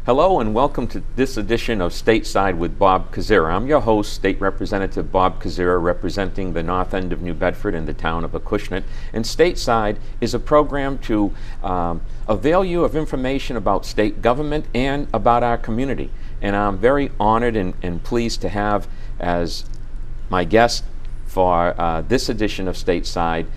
Hello and welcome to this edition of Stateside with Bob Koczera. I'm your host, State Representative Bob Koczera, representing the north end of New Bedford and the town of Acushnet. And Stateside is a program to avail you of information about state government and about our community. And I'm very honored and pleased to have as my guest for this edition of Stateside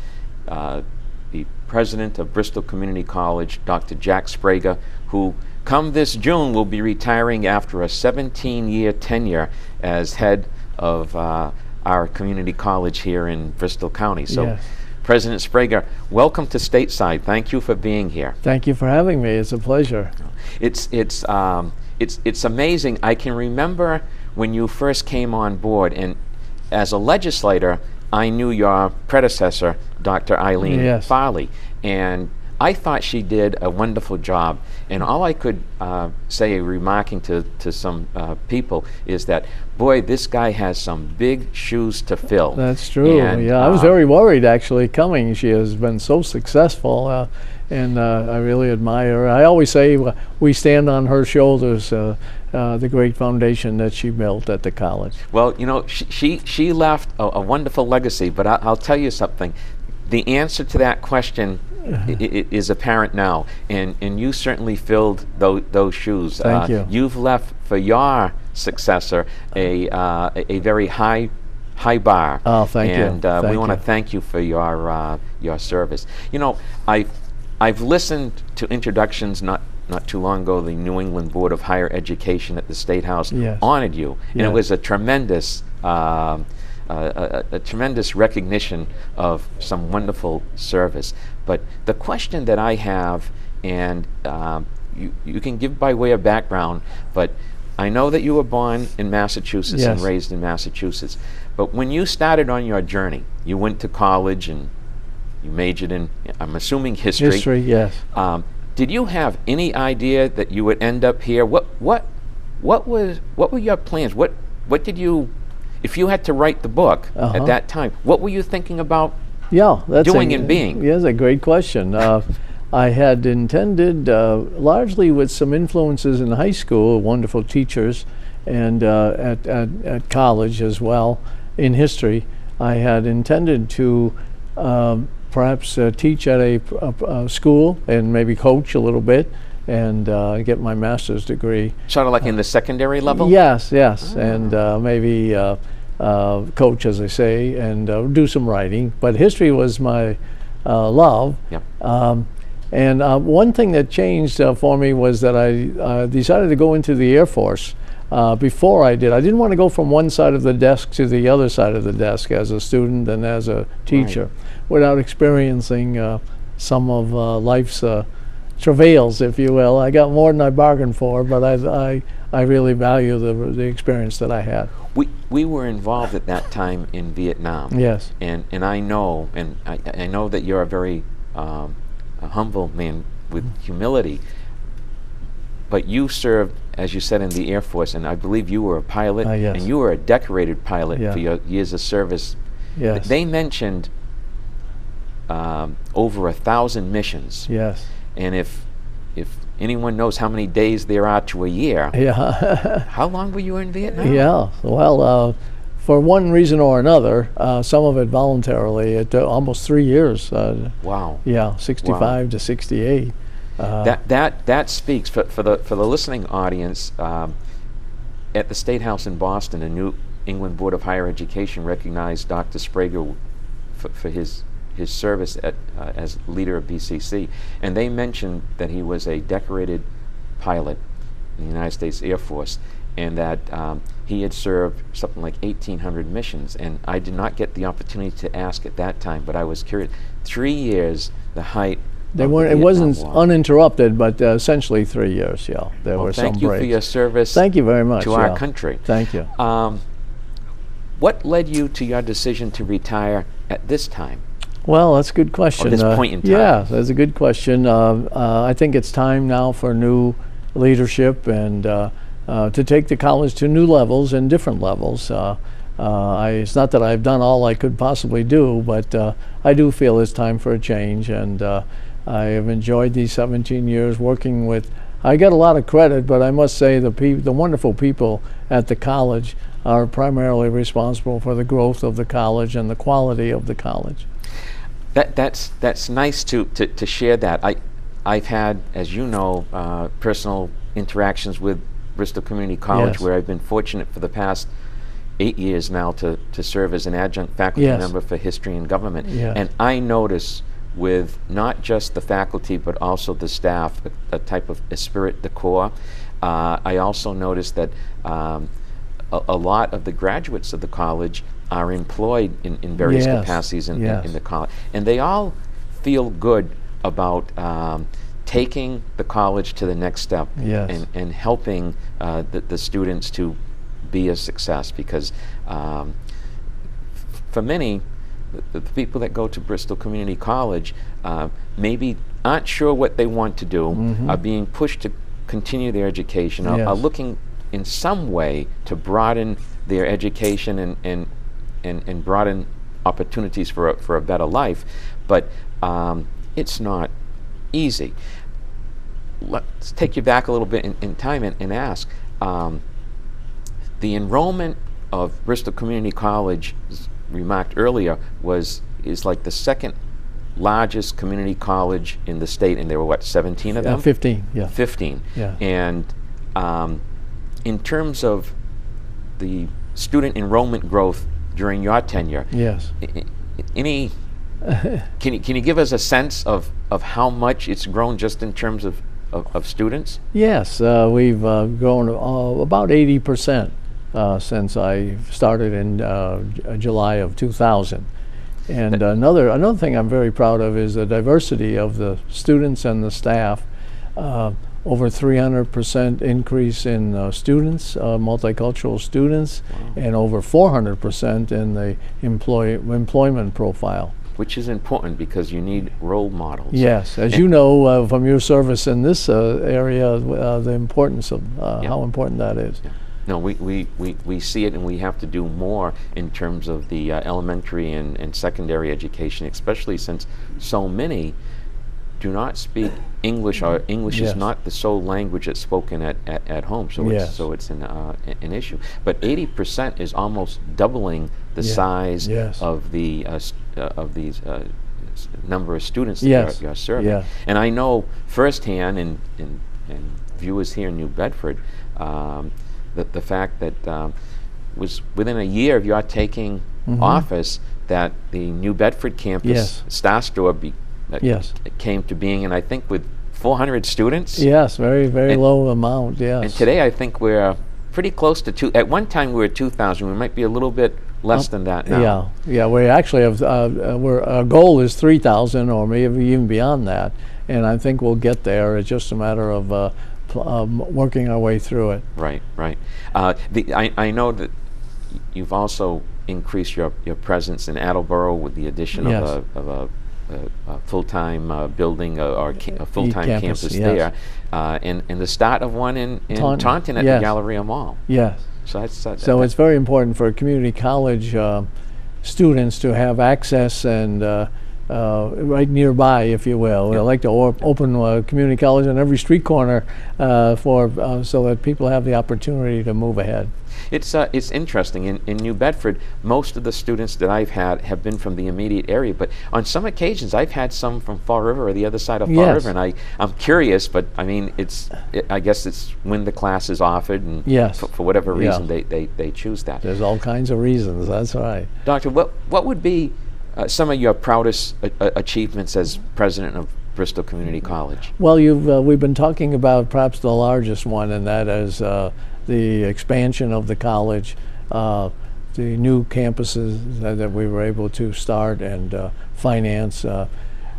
the president of Bristol Community College, Dr. Jack Sbrega, who come this June will be retiring after a 17-year tenure as head of our community college here in Bristol County. So, yes. President Sbrega, welcome to Stateside. Thank you for being here. Thank you for having me. It's a pleasure. It's amazing. I can remember when you first came on board, and as a legislator, I knew your predecessor, Dr. Eileen Yes. Farley, and I thought she did a wonderful job. And all I could say, remarking to some people, is that, boy, this guy has some big shoes to fill. That's true. And, yeah, I was very worried actually coming. She has been so successful, and I really admire her. I always say we stand on her shoulders, the great foundation that she built at the college. Well, you know, she left a wonderful legacy, but I'll tell you something. The answer to that question is apparent now, and you certainly filled those shoes. Thank you. You've left for your successor a very high bar. Oh, thank you. And we want to thank you for your service. You know, I've listened to introductions not too long ago. The New England Board of Higher Education at the State House honored you, and it was a tremendous a tremendous recognition of some wonderful service. But the question that I have, and you can give by way of background, but I know that you were born in Massachusetts and raised in Massachusetts. But when you started on your journey, you went to college and you majored in, I'm assuming, history. History, yes. Did you have any idea that you would end up here? What were your plans? What did you, if you had to write the book at that time, what were you thinking about doing and being? Yeah, that's a great question. I had intended, largely with some influences in high school, wonderful teachers, and at college as well, in history, I had intended to perhaps teach at a school and maybe coach a little bit and get my master's degree. Sort of like in the secondary level? Yes, and maybe coach, as I say, and do some writing. But history was my love. Yep. And one thing that changed for me was that I decided to go into the Air Force. Before I didn't want to go from one side of the desk to the other side of the desk as a student and as a teacher without experiencing some of life's travails, if you will. I got more than I bargained for, but I really value the experience that I had. We were involved at that time in Vietnam. Yes. And I know, and I know that you're a very a humble man with humility, but you served, as you said, in the Air Force, and I believe you were a pilot, yes. and you were a decorated pilot for your years of service. Yes. They mentioned over 1,000 missions. Yes. And if anyone knows how many days there are to a year, how long were you in Vietnam? Yeah, well, for one reason or another, some of it voluntarily, almost 3 years. Wow. Yeah, 65 to 68. That speaks for the listening audience. At the State House in Boston, the New England Board of Higher Education recognized Dr. Sbrega for his service as leader of BCC, and they mentioned that he was a decorated pilot in the United States Air Force, and that he had served something like 1,800 missions. And I did not get the opportunity to ask at that time, but I was curious. 3 years, the height. It wasn't uninterrupted, but essentially 3 years. Yeah, there were some breaks. Thank you for your service. Thank you very much to our country. Thank you. What led you to your decision to retire at this time? Well, that's a good question. At this point in time. Yeah, that's a good question. I think it's time now for new leadership and to take the college to new levels and different levels. It's not that I've done all I could possibly do, but I do feel it's time for a change, and I have enjoyed these 17 years working with I get a lot of credit, but I must say the wonderful people at the college are primarily responsible for the growth of the college and the quality of the college. That's nice to share that. I've had, as you know, personal interactions with Bristol Community College, Yes. where I've been fortunate for the past 8 years now to serve as an adjunct faculty Yes. member for history and government. Yes. And I notice with not just the faculty but also the staff a type of esprit de corps. I also notice that a lot of the graduates of the college are employed in various Yes. capacities in Yes. the college, and they all feel good about taking the college to the next step. Yes. and helping the students to be a success, because for many, the people that go to Bristol Community College maybe aren't sure what they want to do, are being pushed to continue their education, are Yes. looking in some way to broaden their education and broaden opportunities for a better life, but it's not easy. Let's take you back a little bit in time and ask, the enrollment of Bristol Community College, as remarked earlier, is like the second largest community college in the state, and there were what, 17 of them? 15, yeah. 15. Yeah. And in terms of the student enrollment growth during your tenure, Yes. any can you give us a sense of how much it's grown just in terms of students? Yes, we've grown about 80% since I started in July of 2000. And another thing I'm very proud of is the diversity of the students and the staff. Over 300% increase in students, multicultural students, Wow. and over 400% in the employment profile. Which is important because you need role models. Yes, as you know from your service in this area, the importance of how important that is. Yeah. No, we see it, and we have to do more in terms of the elementary and secondary education, especially since so many do not speak English, or English Yes. is not the sole language that's spoken at home, so Yes. it's an issue. But 80% is almost doubling the Yeah. size Yes. of the number of students that Yes. you're serving. Yeah. And I know firsthand, and viewers here in New Bedford, that the fact that was within a year of your taking office, that the New Bedford campus, Yes. Star Store, Yes. came to being, and I think with 400 students. Yes, very, very And- low amount, yes. And today I think we're pretty close to two. At one time we were 2,000. We might be a little bit less than that now. Yeah, yeah. We actually have. Our goal is 3,000, or maybe even beyond that. And I think we'll get there. It's just a matter of working our way through it. Right, right. I know that you've also increased your presence in Attleboro with the addition Yes. of a full-time building or a full-time campus, campus yes. there, and the start of one in Taunton at yes. the Galleria Mall. Yes. So that's So it's very important for community college students to have access and right nearby, if you will. Yeah. We like to open community college on every street corner so that people have the opportunity to move ahead. It's interesting. In New Bedford, most of the students that I've had have been from the immediate area, but on some occasions I've had some from Fall River or the other side of Fall Yes. River, and I'm curious, but I mean, I guess it's when the class is offered, and Yes. for whatever Yeah. reason they choose that. There's all kinds of reasons, that's right. Doctor, what would be some of your proudest achievements as president of Bristol Community College? Well, we've been talking about perhaps the largest one, and that is the expansion of the college, the new campuses that we were able to start and finance.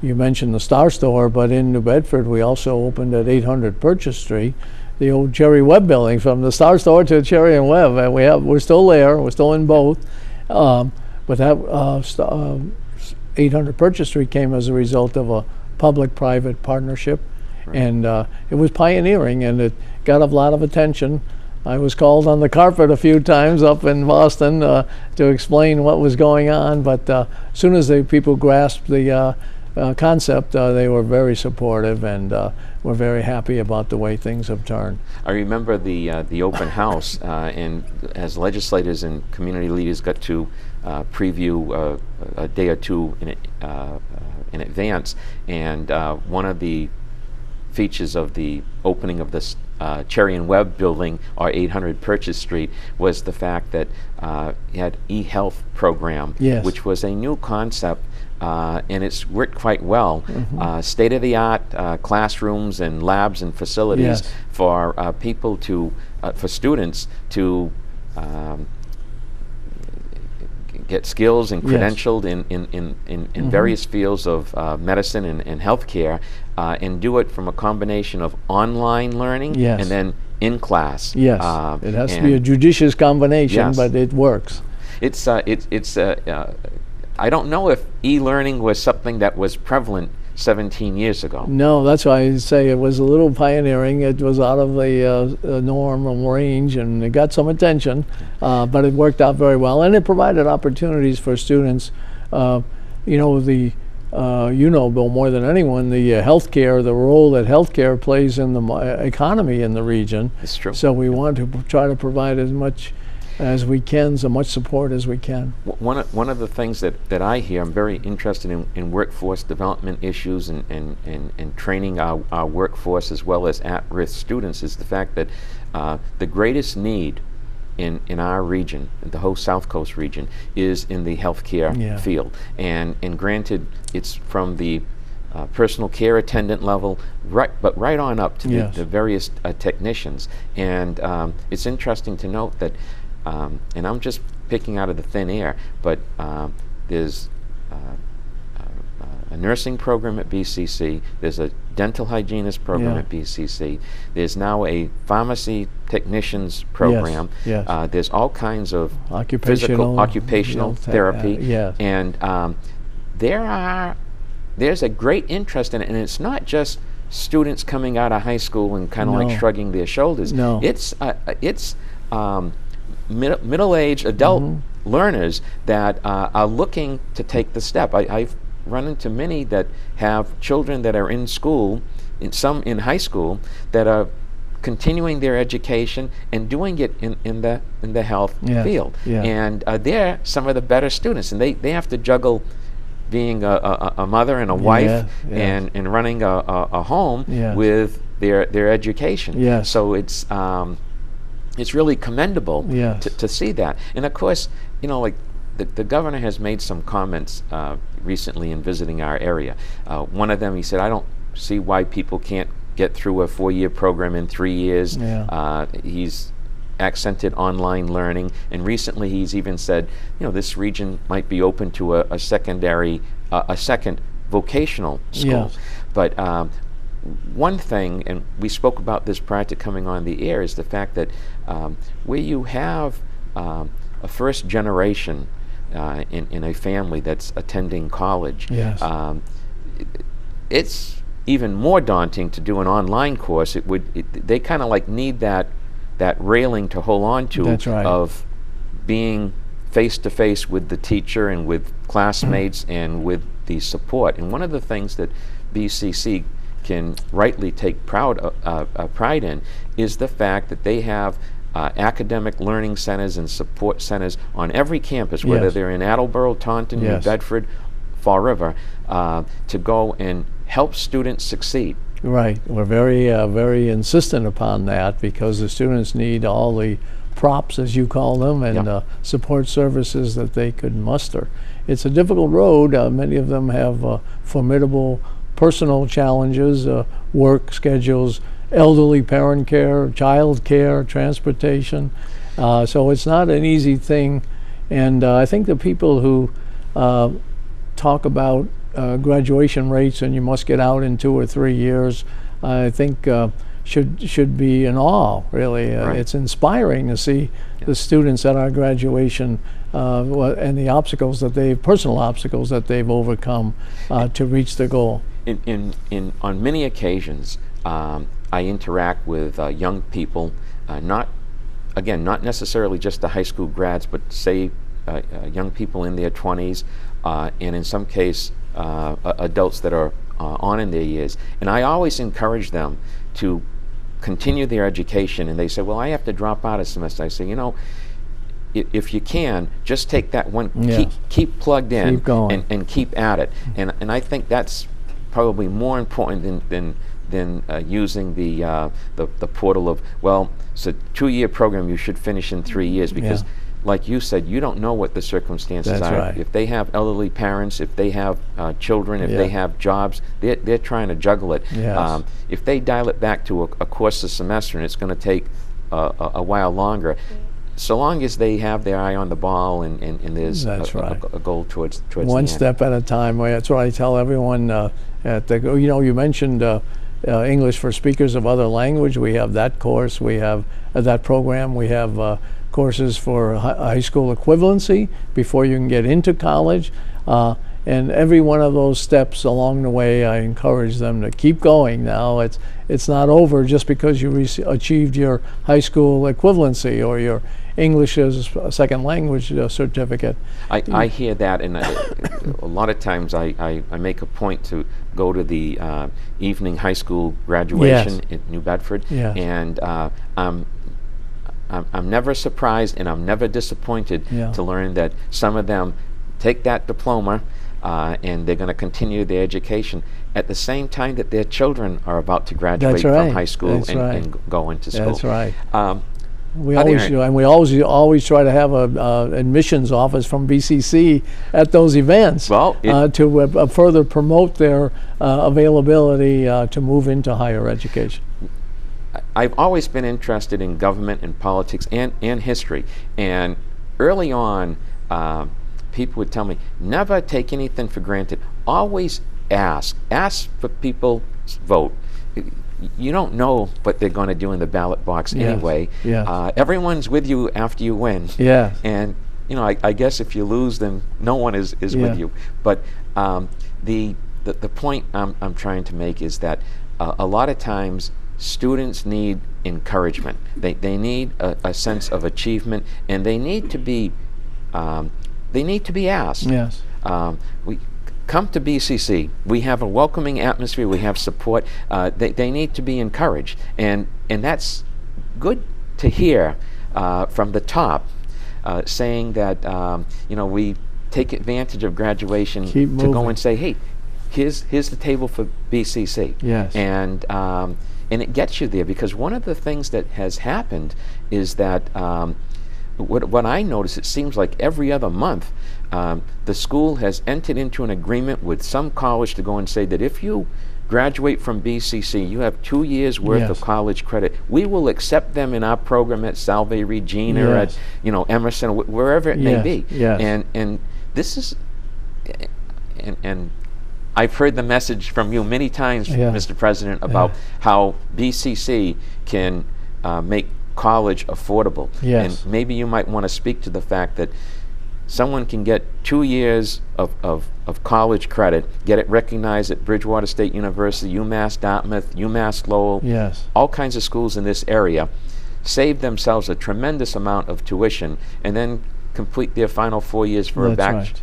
You mentioned the Star Store, but in New Bedford we also opened at 800 Purchase Street, the old Cherry Webb building, from the Star Store to Cherry and Webb, and we're still there. We're still in both. But that 800 Purchase Street came as a result of a public-private partnership, right. And it was pioneering, and it got a lot of attention. I was called on the carpet a few times up in Boston to explain what was going on, but as soon as the people grasped the concept, they were very supportive, and we're very happy about the way things have turned. I remember the open house, and as legislators and community leaders got to preview a day or two in advance, and one of the features of the opening of this Cherry and Webb building, or 800 Purchase Street, was the fact that it had e-health program, Yes. which was a new concept, and it's worked quite well. State-of-the-art classrooms and labs and facilities Yes. for people to, for students to get skills and Yes. credentialed in various fields of medicine and healthcare, and do it from a combination of online learning Yes. and then in class. Yes, it has to be a judicious combination, Yes. but it works. It's I don't know if e-learning was something that was prevalent 17 years ago. No, that's why I say it was a little pioneering. It was out of the norm and range, and it got some attention, but it worked out very well, and it provided opportunities for students. You know, Bill, more than anyone, the healthcare, the role that healthcare plays in the economy in the region. It's true. So we want to try to provide as much as we can, so much support as we can. One of the things that I hear, I'm very interested in workforce development issues and training our workforce as well as at-risk students, is the fact that the greatest need in our region, the whole South Coast region, is in the healthcare Yeah. field. And granted, it's from the personal care attendant level, but right on up to Yes. the various technicians. And it's interesting to note that, and I'm just picking out of the thin air, but there's a nursing program at BCC, there's a dental hygienist program Yeah. at BCC, there's now a pharmacy technicians program, Yes. there's all kinds of Occupational, occupational therapy, yes. and there's a great interest in it, and it's not just students coming out of high school and kind of No. like shrugging their shoulders. No. It's middle-aged adult learners that are looking to take the step. I've run into many that have children that are in school, some in high school, that are continuing their education and doing it in the health Yes, field. yeah. And they're some of the better students, and they have to juggle being a mother and a wife Yes, yes. and running a home Yes. with their education. Yes. So it's really commendable Yes. to see that. And of course, you know, like the governor has made some comments recently in visiting our area. One of them, he said, I don't see why people can't get through a 4-year program in 3 years. Yeah. He's accented online learning, and recently he's even said, you know, this region might be open to a second vocational school. Yes. But one thing, and we spoke about this prior to coming on the air, is the fact that where you have a first generation in a family that's attending college, Yes. it's even more daunting to do an online course. They kind of like need that railing to hold on to. That's right. Of being face to face with the teacher and with classmates and with the support. And one of the things that BCC can rightly take pride in is the fact that they have academic learning centers and support centers on every campus, whether Yes. they're in Attleboro, Taunton, Yes. New Bedford, Fall River, to go and help students succeed. Right. We're very insistent upon that, because the students need all the props, as you call them, and Yeah. support services that they could muster. It's a difficult road. Many of them have formidable personal challenges, work schedules, elderly parent care, child care, transportation. So it's not an easy thing. And I think the people who talk about graduation rates and you must get out in 2 or 3 years, I think should be in awe, really. Right. It's inspiring to see the students at our graduation and the personal obstacles that they've overcome to reach the goal. On many occasions, I interact with young people, not necessarily just the high school grads, but say young people in their 20s, and in some case adults that are on in their years, and I always encourage them to continue their education. And they say, well, I have to drop out a semester. I say, you know, if you can, just take that one, keep plugged in, keep going, and keep at it. And I think that's probably more important than using the portal of, well, it's a 2-year program, you should finish in 3 years, because like you said, you don't know what the circumstances That's are. right. If they have elderly parents, if they have children, if they have jobs, they're trying to juggle it. Yes. If they dial it back to a course a semester and it's going to take a while longer, so long as they have their eye on the ball and there's a goal towards one step at a time. That's what I tell everyone. You mentioned English for speakers of other language. We have that course. We have that program. We have courses for high school equivalency before you can get into college. And every one of those steps along the way, I encourage them to keep going. Now, it's not over just because you achieved your high school equivalency or your English as a second language certificate. I hear that, and a lot of times I make a point to go to the evening high school graduation in New Bedford, and I'm never surprised and I'm never disappointed to learn that some of them take that diploma and they're going to continue their education at the same time that their children are about to graduate from high school and go into school. That's right. We always do, and we always try to have a admissions office from BCC at those events to further promote their availability to move into higher education. I've always been interested in government and politics and history, and early on people would tell me, never take anything for granted. Always ask for people's vote. You don't know what they're going to do in the ballot box anyway. Everyone's with you after you win. And you know, I guess if you lose, then no one is with you. But the point I'm trying to make is that a lot of times students need encouragement. They need a sense of achievement, and they need to be asked. We come to BCC. We have a welcoming atmosphere. We have support. They need to be encouraged, and that's good to hear from the top, saying that you know, we take advantage of graduation to go and say, hey, here's the table for BCC. And it gets you there, because one of the things that has happened is that what I notice, it seems like every other month the school has entered into an agreement with some college to go and say that if you graduate from BCC, you have 2 years worth of college credit. We will accept them in our program at Salve Regina or at, you know, Emerson, wherever it may be. And this is, and I've heard the message from you many times, Mr. President, about how BCC can make college affordable. And maybe you might want to speak to the fact that someone can get 2 years of college credit, get it recognized at Bridgewater State University, UMass Dartmouth, UMass Lowell, all kinds of schools in this area, save themselves a tremendous amount of tuition, and then complete their final 4 years for a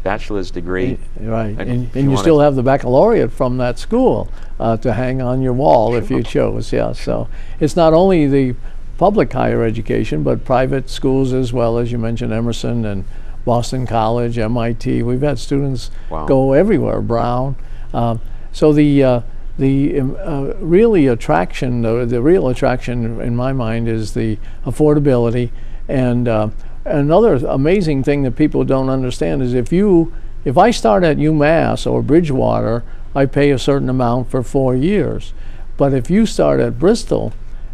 bachelor's degree. And you still have the baccalaureate from that school to hang on your wall if you chose. So it's not only the public higher education, but private schools as well, as you mentioned, Emerson and Boston College, MIT. We've had students go everywhere, Brown. So the real attraction in my mind is the affordability. And another amazing thing that people don't understand is if I start at UMass or Bridgewater, I pay a certain amount for 4 years. But if you start at Bristol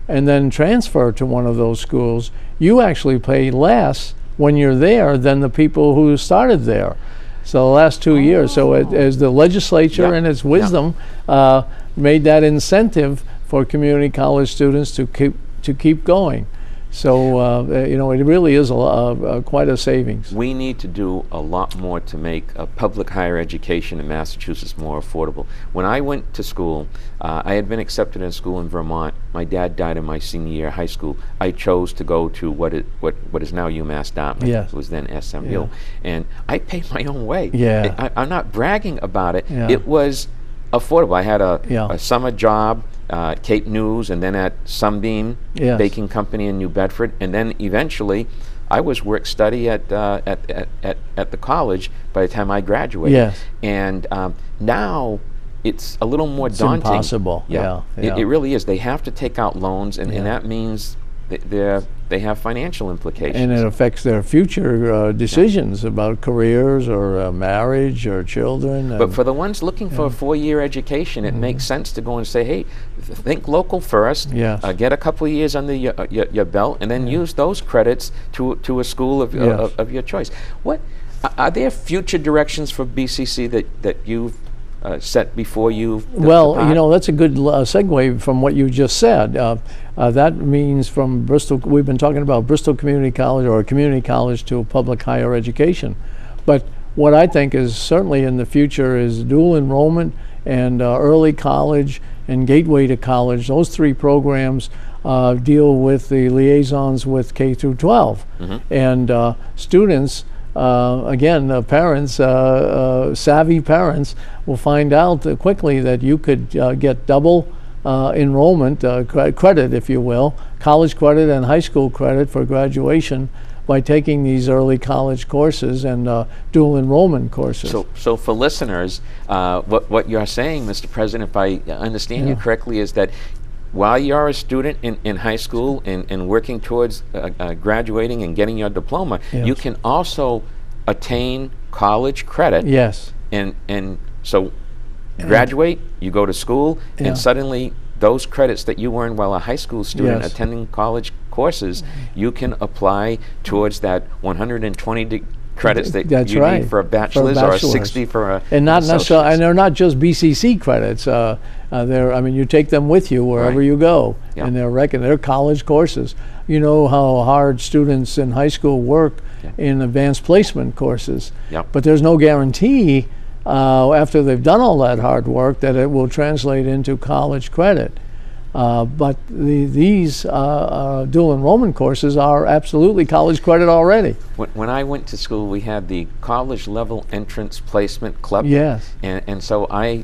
and then transfer to one of those schools, you actually pay less when you're there than the people who started there. So the last 2 years. So as the legislature in its wisdom made that incentive for community college students to keep going. So you know, it really is quite a savings. We need to do a lot more to make public higher education in Massachusetts more affordable. When I went to school, I had been accepted in school in Vermont. My dad died in my senior year of high school. I chose to go to what is now UMass Dartmouth. Yes. It was then SMU. And I paid my own way. Yeah. I'm not bragging about it. Yeah. It was affordable. I had a Yeah. summer job, Cape News, and then at Sunbeam Yes. Baking Company in New Bedford, and then eventually I was work study at the college by the time I graduated. Yes. And now it's a little more It's daunting. impossible. Yeah. It really is. They have to take out loans, and Yeah. that means they have financial implications. And it affects their future decisions about careers or marriage or children. But for the ones looking for a 4-year education, it makes sense to go and say, hey, think local first, Yes. Get a couple of years under your belt, and then use those credits to a school of your choice. What are there future directions for BCC that you've set before you? Well, you know, that's a good segue from what you just said. That means from Bristol, we've been talking about Bristol Community College or a community college to a public higher education. But what I think is certainly in the future is dual enrollment and early college and gateway to college. Those 3 programs deal with the liaisons with K through 12. And students, again, parents, savvy parents will find out quickly that you could get double enrollment credit, if you will, college credit and high school credit for graduation by taking these early college courses and dual enrollment courses. So for listeners, what you're saying, Mr. President, if I understand you correctly, is that while you're a student in high school and working towards graduating and getting your diploma, you can also attain college credit. Yes. And so graduate, you go to school, and suddenly those credits that you earned while a high school student attending college courses, you can apply towards that 120 credits that you need for a bachelor's, or a 60 for a and not necessarily, and they're not just BCC credits. I mean, you take them with you wherever you go, and they're college courses. You know how hard students in high school work in advanced placement courses, but there's no guarantee after they've done all that hard work that it will translate into college credit. But these dual enrollment courses are absolutely college credit already. When I went to school, we had the college level entrance placement club. Yes. And so I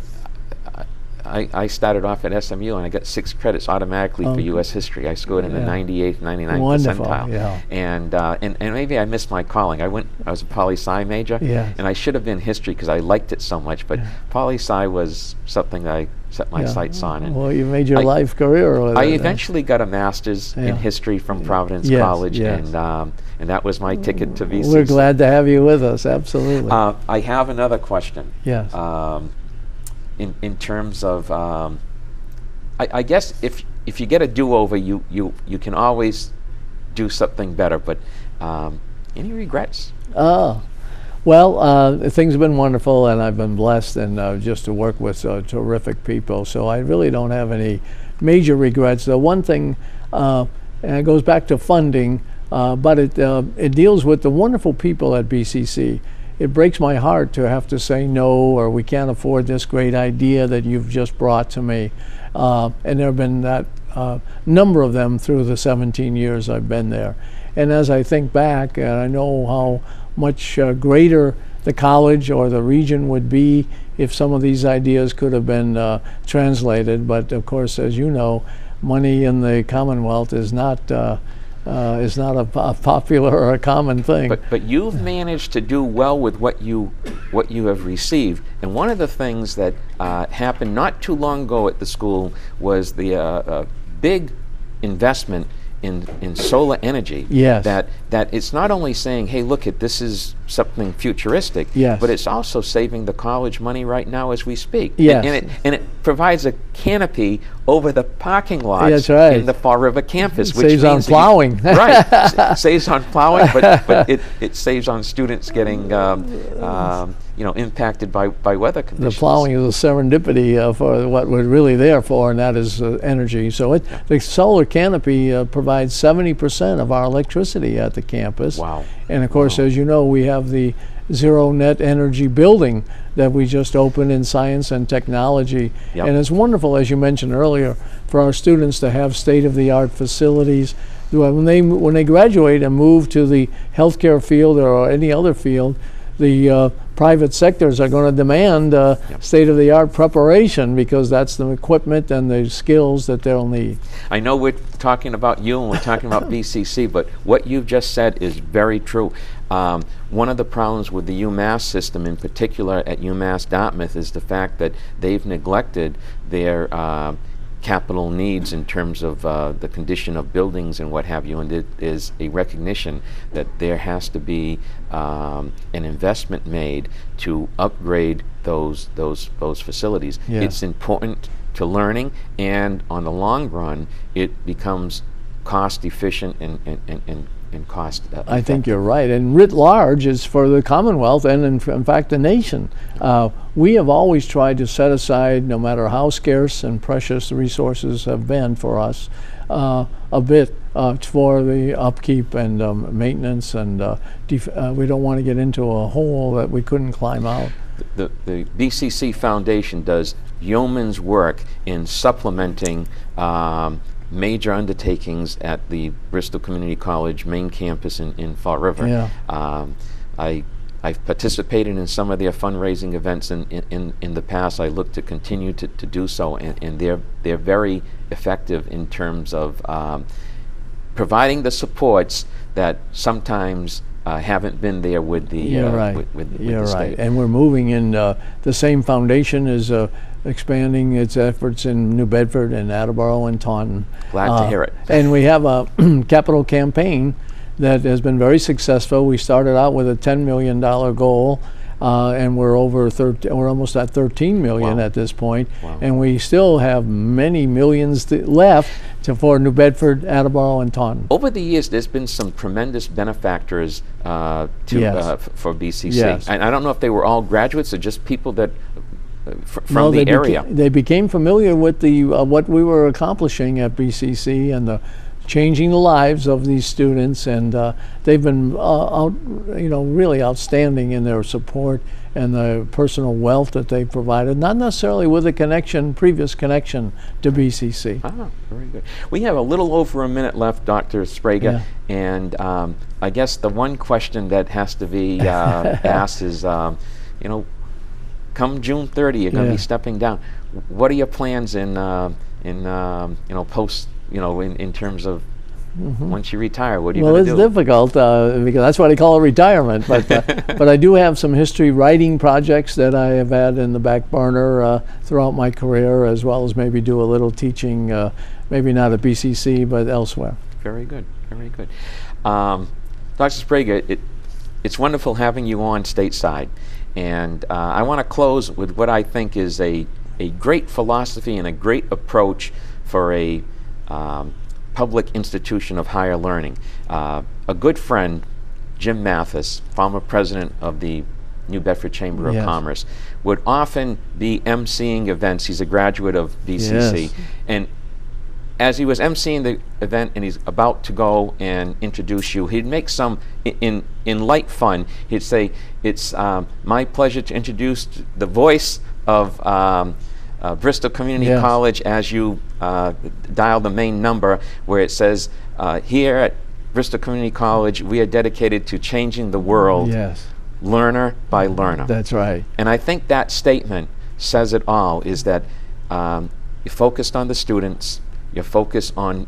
started off at SMU, and I got 6 credits automatically for U.S. history. I scored in the 98th, 99th Wonderful, percentile. And maybe I missed my calling. I was a poli-sci major, and I should have been history because I liked it so much, but poli-sci was something I set my sights on. And well, you made your life career with it. I eventually got a master's in history from Providence College, and that was my ticket to BCC. We're glad to have you with us, absolutely. I have another question. Yes. In terms of, I guess if you get a do-over, you can always do something better. But any regrets? Well, things have been wonderful, and I've been blessed, and just to work with terrific people. So I really don't have any major regrets. The one thing, and it goes back to funding, but it deals with the wonderful people at BCC. It breaks my heart to have to say no, or we can't afford this great idea that you've just brought to me. And there have been that number of them through the 17 years I've been there. And as I think back, and I know how much greater the college or the region would be if some of these ideas could have been translated. But of course, as you know, money in the Commonwealth is not a popular or a common thing. But you've managed to do well with what you have received. And one of the things that happened not too long ago at the school was the big investment in solar energy. Yes. That it's not only saying, hey, look, this is something futuristic, yes, but it's also saving the college money right now as we speak. Yes. And provides a canopy over the parking lots That's right. in the Fall River campus, which Saves on means that plowing. right, saves on plowing, but it saves on students getting impacted by weather conditions. The plowing is a serendipity for what we're really there for, and that is energy. So the solar canopy provides 70% of our electricity at the campus. Wow. And of course, as you know, we have the Zero Net Energy building that we just opened in science and technology. Yep. And it's wonderful, as you mentioned earlier, for our students to have state-of-the-art facilities. When they graduate and move to the healthcare field or any other field, the private sectors are going to demand state-of-the-art preparation, because that's the equipment and the skills that they'll need. I know we're talking about you and we're talking about BCC, but what you've just said is very true. One of the problems with the UMass system, in particular at UMass Dartmouth, is the fact that they've neglected their capital needs in terms of the condition of buildings and what have you, and it is a recognition that there has to be an investment made to upgrade those facilities. Yeah. It's important to learning, and on the long run it becomes cost efficient and cost effective. I think you're right, and writ large is for the Commonwealth and in fact the nation. We have always tried to set aside, no matter how scarce and precious the resources have been for us, a bit for the upkeep and maintenance, and we don't want to get into a hole that we couldn't climb out. The BCC Foundation does yeoman's work in supplementing major undertakings at the Bristol Community College main campus in Fall River. Yeah. I've participated in some of their fundraising events in the past. I look to continue to do so, and they're very effective in terms of providing the supports that sometimes haven't been there with the You're right. with You're the right. state. And we're moving in. The same foundation is expanding its efforts in New Bedford and Attleboro and Taunton. Glad to hear it. And we have a capital campaign that has been very successful. We started out with a $10 million goal, and we're we're almost at 13 million Wow. at this point, Wow. and we still have many millions left for New Bedford, Attleboro, and Taunton. Over the years, there's been some tremendous benefactors Yes. for BCC. Yes. And I don't know if they were all graduates or just people that from No, the area. They became familiar with the what we were accomplishing at BCC and changing the lives of these students, and they've been really outstanding in their support and the personal wealth that they've provided, not necessarily with a previous connection to BCC. Ah, very good. We have a little over a minute left, Dr. Sbrega, Yeah. and I guess the one question that has to be asked is, come June 30, you're going to Yeah. be stepping down. What are your plans in post, in terms of once you retire? What are you Well, going to it's do? difficult because that's why they call it retirement. But but I do have some history writing projects that I have had in the back burner throughout my career, as well as maybe do a little teaching, maybe not at BCC, but elsewhere. Very good, very good. Dr. Sbrega, it's wonderful having you on Stateside, and I want to close with what I think is a great philosophy and a great approach for a public institution of higher learning. A good friend, Jim Mathis, former president of the New Bedford Chamber of Yes. Commerce, would often be emceeing events. He's a graduate of BCC. Yes. And as he was emceeing the event and he's about to go and introduce you, he'd make some, in light fun, he'd say, it's my pleasure to introduce the voice of Bristol Community Yes. College as you dial the main number where it says, here at Bristol Community College, we are dedicated to changing the world, Yes, learner by learner. that's right. And I think that statement says it all, is that you're focused on the students, you're focused on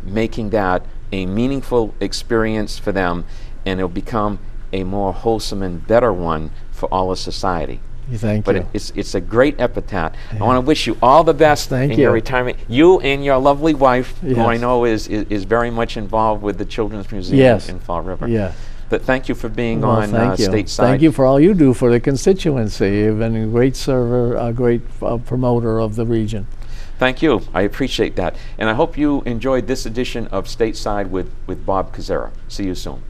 making that a meaningful experience for them, and it'll become a more wholesome and better one for all of society. Thank But you. it's a great epitaph. I want to wish you all the best Thank in your you. retirement. You and your lovely wife, who I Yes. know is very much involved with the Children's Museum Yes. in Fall River. Yeah. But thank you for being Well, on thank you. Stateside. Thank you for all you do for the constituency. You've been a great server, a great promoter of the region. Thank you. I appreciate that. And I hope you enjoyed this edition of Stateside with Bob Koczera. See you soon.